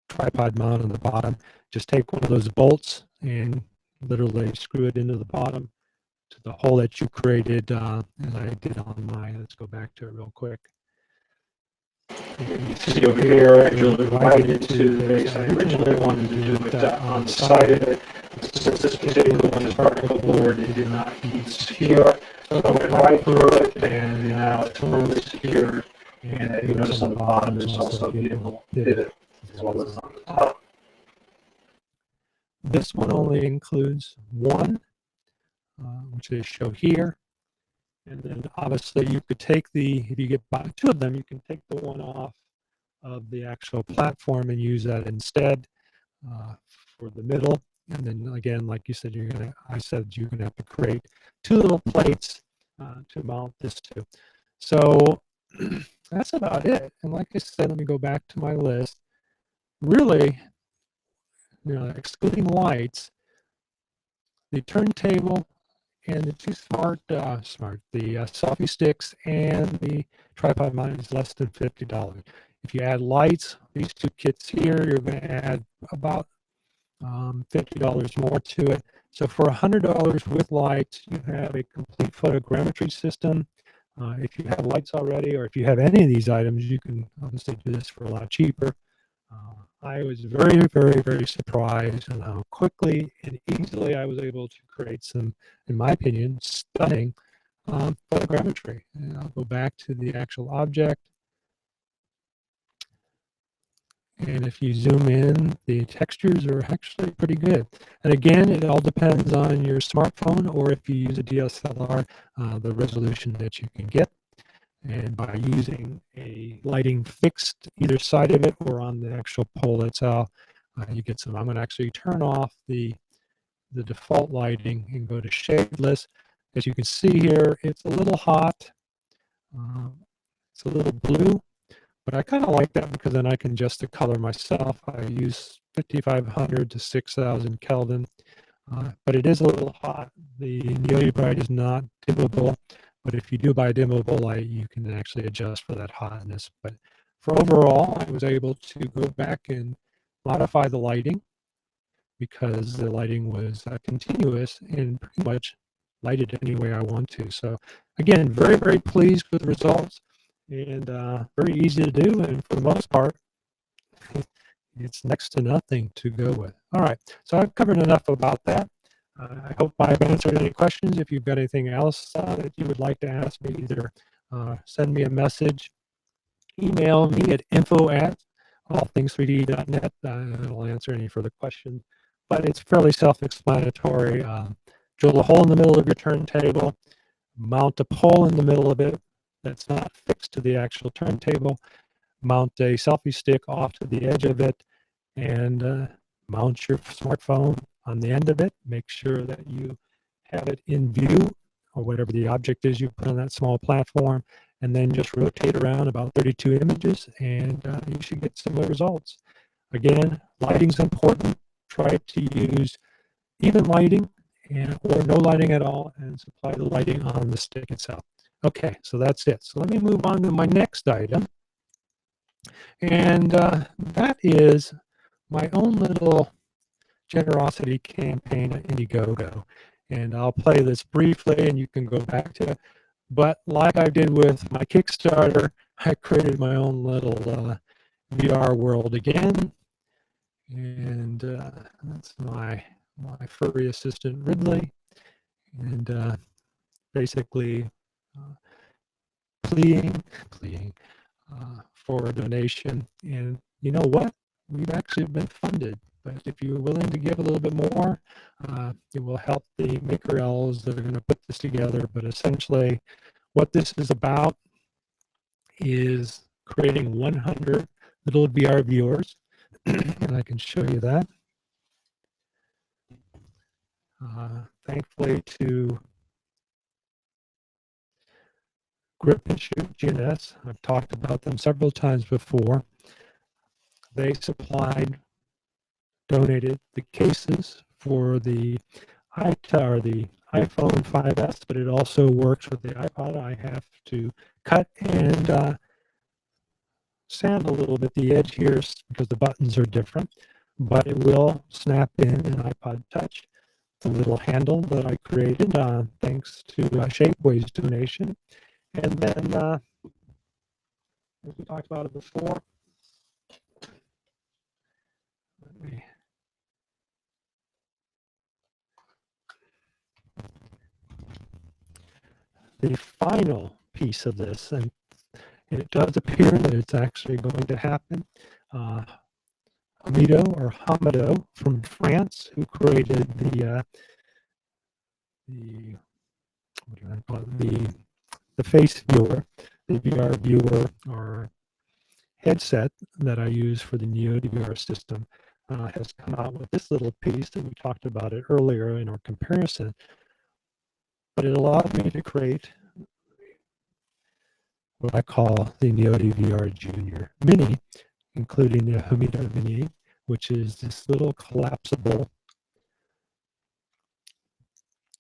tripod mount on the bottom. Just take one of those bolts and literally screw it into the bottom to the hole that you created, as I did on mine. Let's go back to it real quick. And you see over here, I drilled it right into the base. I originally wanted to do it on the side of it. Since this particular one is particle board, it did not use here. So I went right through it, and now it turns here. And you notice on the bottom there's also a beautiful pivot as well as on the top. This one only includes one, which they show here. And then obviously you could take if you get two of them, you can take the one off of the actual platform and use that instead for the middle. And then again, like you said, you're gonna have to create two little plates to mount this to. So that's about it. And like I said, let me go back to my list. Really, excluding lights, the turntable and the two the selfie sticks and the tripod mount is less than $50. If you add lights, these two kits here, you're going to add about $50 more to it. So for $100 with lights, you have a complete photogrammetry system. If you have lights already, or if you have any of these items, you can obviously do this for a lot cheaper. I was very, very, very surprised at how quickly and easily I was able to create some, in my opinion, stunning photogrammetry. And I'll go back to the actual object. And if you zoom in, the textures are actually pretty good. And again, it all depends on your smartphone, or if you use a DSLR, the resolution that you can get. And by using a lighting fixed either side of it or on the actual pole itself, you get some. I'm going to actually turn off the default lighting and go to shadeless. As you can see here, it's a little hot. It's a little blue. But I kind of like that because then I can adjust the color myself. I use 5500 to 6000 Kelvin, but it is a little hot. The Neodymium bright is not dimmable, but if you do buy a dimmable light, you can actually adjust for that hotness. But for overall, I was able to go back and modify the lighting because the lighting was continuous and pretty much lighted any way I want to. So again, very, very pleased with the results. And very easy to do, and for the most part, it's next to nothing to go with. All right, so I've covered enough about that. I hope I've answered any questions. If you've got anything else that you would like to ask me, either send me a message, email me at info@allthings3d.net. I'll answer any further questions, but it's fairly self-explanatory. Drill a hole in the middle of your turntable, mount a pole in the middle of it that's not fixed to the actual turntable, mount a selfie stick off to the edge of it, and mount your smartphone on the end of it. Make sure that you have it in view, or whatever the object is you put on that small platform, and then just rotate around about 32 images, and you should get similar results. Again, lighting's important. Try to use even lighting or no lighting at all, and supply the lighting on the stick itself. Okay, so that's it. So let me move on to my next item. And that is my own little generosity campaign at Indiegogo. And I'll play this briefly and you can go back to it. But like I did with my Kickstarter, I created my own little VR world again. And that's my furry assistant, Ridley. And basically pleading for a donation. And you know what? We've actually been funded. But if you're willing to give a little bit more, it will help the maker elves that are going to put this together. But essentially, what this is about is creating 100 little VR viewers. And I can show you that. Thankfully to Grip and Shoot GNS, I've talked about them several times before. They donated the cases for the iPhone 5S, but it also works with the iPod. I have to cut and sand a little bit the edge here because the buttons are different, but it will snap in an iPod Touch. The little handle that I created thanks to Shapeway's donation. And then as we talked about it before. The final piece of this, and it does appear that it's actually going to happen. Hamido from France, who created the what do I call it? The face viewer, the VR viewer or headset that I use for the Neo VR system, has come out with this little piece that we talked about it earlier in our comparison. But it allowed me to create what I call the Neo VR Junior Mini, including the Hamido Mini, which is this little collapsible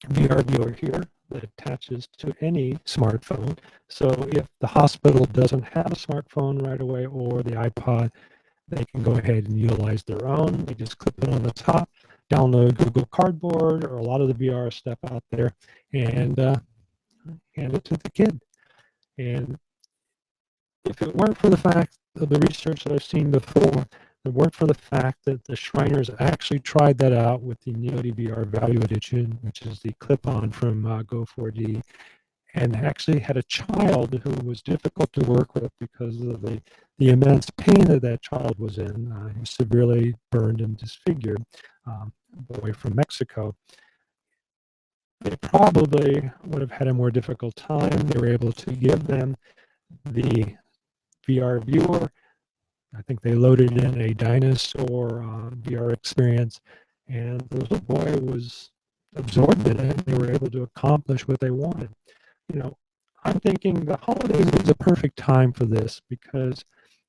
VR viewer here that attaches to any smartphone. So if the hospital doesn't have a smartphone right away or the iPod, they can go ahead and utilize their own. They just clip it on the top, download Google Cardboard or a lot of the VR stuff out there, and hand it to the kid. And if it weren't for the fact of the research that I've seen before, if it weren't for the fact that the Shriners actually tried that out with the Neo VR Value Edition, which is the clip-on from Go4D, and actually had a child who was difficult to work with because of the immense pain that that child was in. He was severely burned and disfigured, boy from Mexico. They probably would have had a more difficult time. They were able to give them the VR viewer. I think they loaded in a dinosaur VR experience, and the little boy was absorbed in it, and they were able to accomplish what they wanted. You know, I'm thinking the holidays was a perfect time for this because,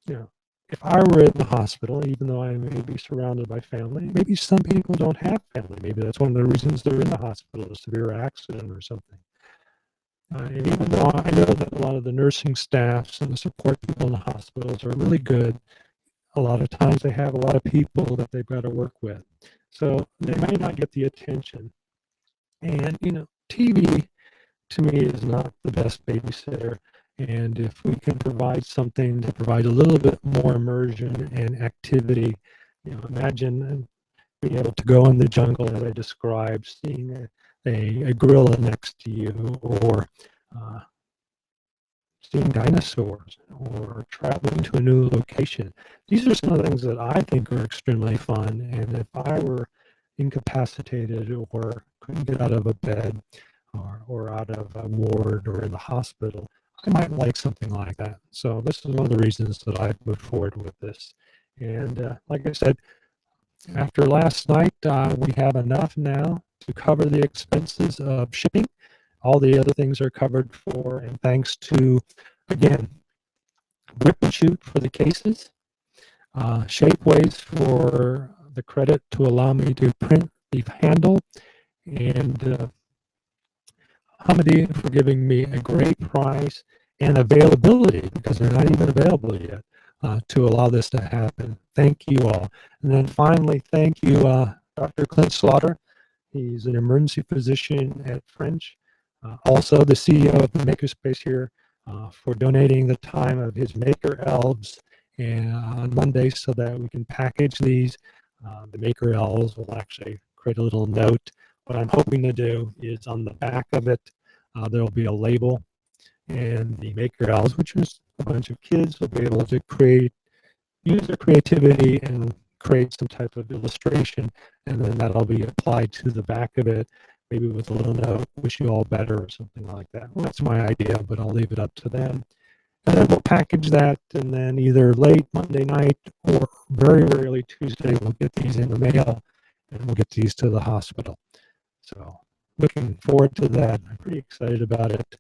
you know, if I were in the hospital, even though I may be surrounded by family, maybe some people don't have family. Maybe that's one of the reasons they're in the hospital, a severe accident or something. And even though I know that a lot of the nursing staffs and the support people in the hospitals are really good, a lot of times they have a lot of people that they've got to work with. So they may not get the attention. And, you know, TV to me is not the best babysitter. And if we can provide something to provide a little bit more immersion and activity, you know, imagine being able to go in the jungle as I described, seeing a gorilla next to you, or seeing dinosaurs, or traveling to a new location. These are some of the things that I think are extremely fun. And if I were incapacitated or couldn't get out of a bed or out of a ward or in the hospital, I might like something like that. So this is one of the reasons that I've moved forward with this. And like I said, after last night, we have enough now to cover the expenses of shipping. All the other things are covered for, and thanks to, again, Grip and Shoot for the cases, Shapeways for the credit to allow me to print the handle, and Hamidi for giving me a great price and availability, because they're not even available yet, to allow this to happen. Thank you all. And then finally, thank you, Dr. Clint Slaughter. He's an emergency physician at French. Also the CEO of the Makerspace here, for donating the time of his Maker Elves on Monday so that we can package these. The Maker Elves will actually create a little note. What I'm hoping to do is on the back of it, there will be a label, and the Maker Elves, which is a bunch of kids, will be able to use their creativity and create some type of illustration, and then that'll be applied to the back of it, maybe with a little note, wish you all better or something like that. Well, that's my idea, but I'll leave it up to them. And then we'll package that, and then either late Monday night or very early Tuesday, we'll get these in the mail, and we'll get these to the hospital. So looking forward to that. I'm pretty excited about it.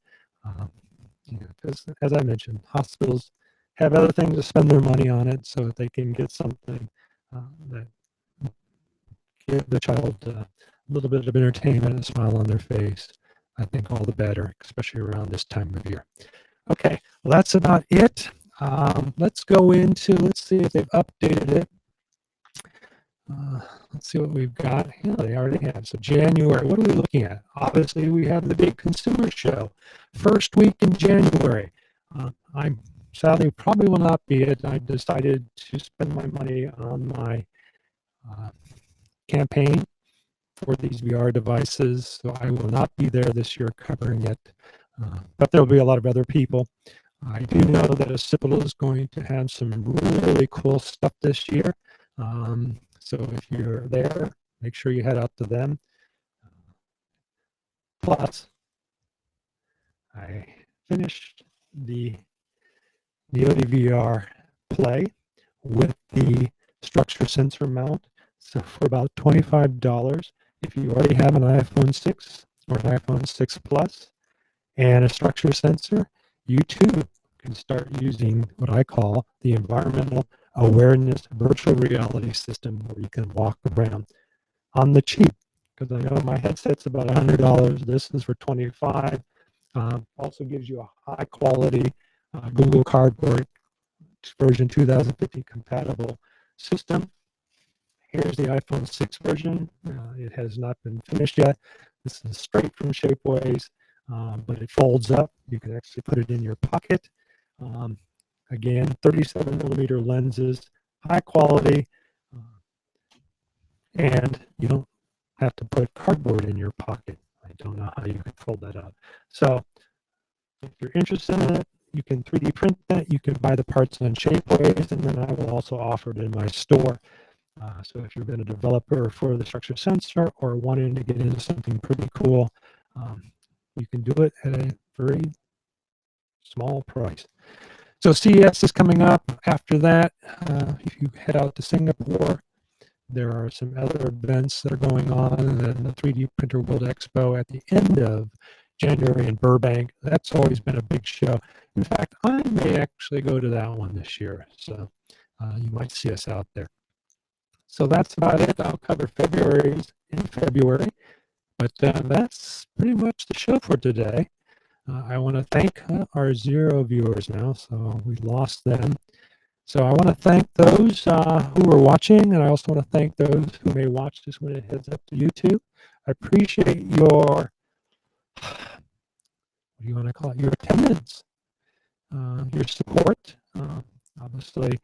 Because as I mentioned, hospitals have other things to spend their money on it, so if they can get something that give the child a little bit of entertainment and a smile on their face, I think all the better, especially around this time of year. Okay, well, that's about it. Let's go into, let's see if they've updated it. Let's see what we've got. Yeah, they already have. So January, what are we looking at? Obviously, we have the big consumer show. First week in January. I'm sadly probably will not be it. I decided to spend my money on my campaign for these VR devices, so I will not be there this year covering it. But there'll be a lot of other people. I do know that Occipital is going to have some really cool stuff this year. So if you're there, make sure you head out to them. Plus, I finished the ODVR play with the structure sensor mount. So for about $25, if you already have an iPhone 6 or an iPhone 6 Plus and a structure sensor, you too can start using what I call the environmental awareness virtual reality system, where you can walk around on the cheap. Because I know my headset's about $100. This is for $25. Also gives you a high quality Google Cardboard version 2050 compatible system. Here's the iPhone 6 version. It has not been finished yet. This is straight from Shapeways, but it folds up. You can actually put it in your pocket. Again, 37mm lenses, high quality, and you don't have to put cardboard in your pocket. I don't know how you can fold that up. So if you're interested in it, you can 3D print that. You can buy the parts on Shapeways, and then I will also offer it in my store. So if you've been a developer for the structure sensor or wanting to get into something pretty cool, you can do it at a very small price. So CES is coming up. After that, if you head out to Singapore, there are some other events that are going on, and then the 3D Printer World Expo at the end of January in Burbank. That's always been a big show. In fact, I may actually go to that one this year, so you might see us out there. So that's about it. I'll cover February's in February, but that's pretty much the show for today. I want to thank our 0 viewers now, so we lost them. So I want to thank those who are watching, and I also want to thank those who may watch this when it heads up to YouTube. I appreciate your, what do you want to call it, your attendance, your support. Obviously,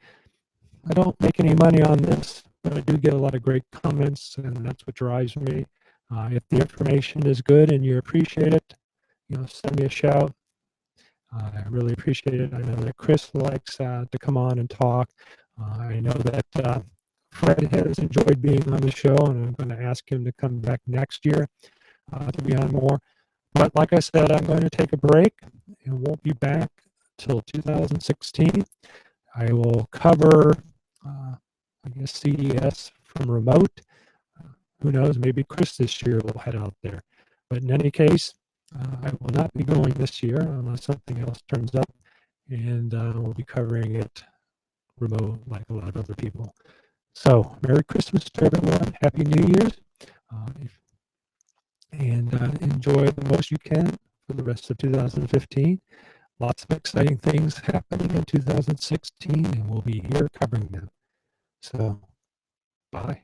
I don't make any money on this, but I do get a lot of great comments, and that's what drives me. If the information is good and you appreciate it, send me a shout. I really appreciate it. I know that Chris likes to come on and talk. I know that Fred has enjoyed being on the show, and I'm going to ask him to come back next year to be on more. But like I said, I'm going to take a break and won't be back till 2016. I will cover, I guess, CES from remote. Who knows, maybe Chris this year will head out there. But in any case, I will not be going this year unless something else turns up, and we'll be covering it remote like a lot of other people. So, Merry Christmas to everyone. Happy New Year's. And enjoy the most you can for the rest of 2015. Lots of exciting things happening in 2016, and we'll be here covering them. So, bye.